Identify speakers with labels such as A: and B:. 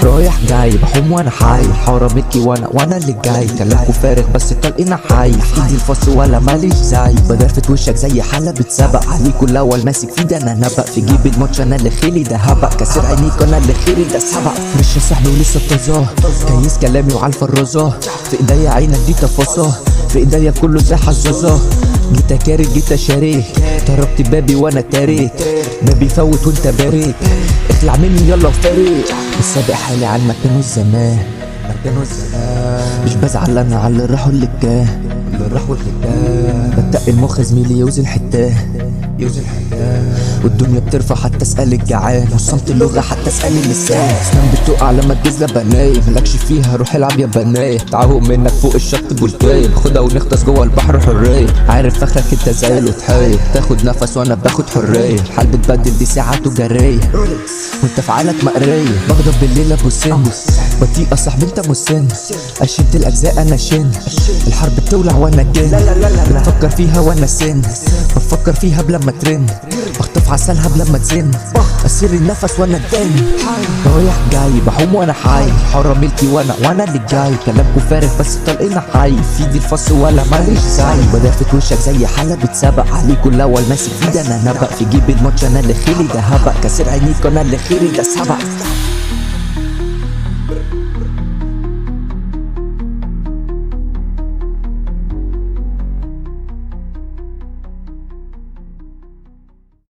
A: رايح جاي بحوم وانا حايل حارة ملكي وانا اللي جاي كلامكوا فارغ بس طلقنا حايل في ايدي الفص ولا ماليش زي بدرفت وشك زي حالة بتسبق عليكوا الاول ماسك في ده انا نبق في جيب الماتش انا اللي خيلي ده هبق كسر عينيك انا اللي خيري ده سبق فرش يا صاحبي ولسه طازاه كيس كلامي وعلى الفرازاه في ايديا عينك دي تفاصاه في ايديا كله زي حزازاه جيت اكاري جيت اشاريك طربت بابي وانا تاريك بابي فوت وانت باريك اخلع مني يلا وفارق السابق حالي على المكان والزمان مش بزعل انا على اللي راح واللي جاه بتقي المخ زميلي يوزن حتاه والدنيا بترفع حتى اسأل الجعان وصلت اللغة حتى اسأل اللسان اسنان بتقع لما تجيز لبناية ملكش فيها روح العب يا بناية تعوق منك فوق الشط بولتاية باخدها ونغطس جوه البحر حرية عارف فخرك انت زي الوتحية تاخد نفس وانا باخد حرية الحال بتبدل دي ساعات وجرية وانت في عقلك مقرية بغضب بالليل ابو سن بطيئة صاحبي انت مسن اشد الاجزاء انا شن الحرب بتولع وانا جن بفكر فيها وانا سن بفكر فيها بلما ترن بخطف عسلها بلما تزن اسير النفس وانا الدن رايح جاي بحوم وانا حايل حارة ملكي وانا اللي جاي كلامكوا فارغ بس طلقنا حي في ايدي الفص ولا ماليش زي بدافت وشك زي حالة بتسبق عليكوا الاول ماسك في ده انا نبق في جيب الماتش انا اللي خيلي ده هبق كسر عينيك انا اللي خيري ده سبق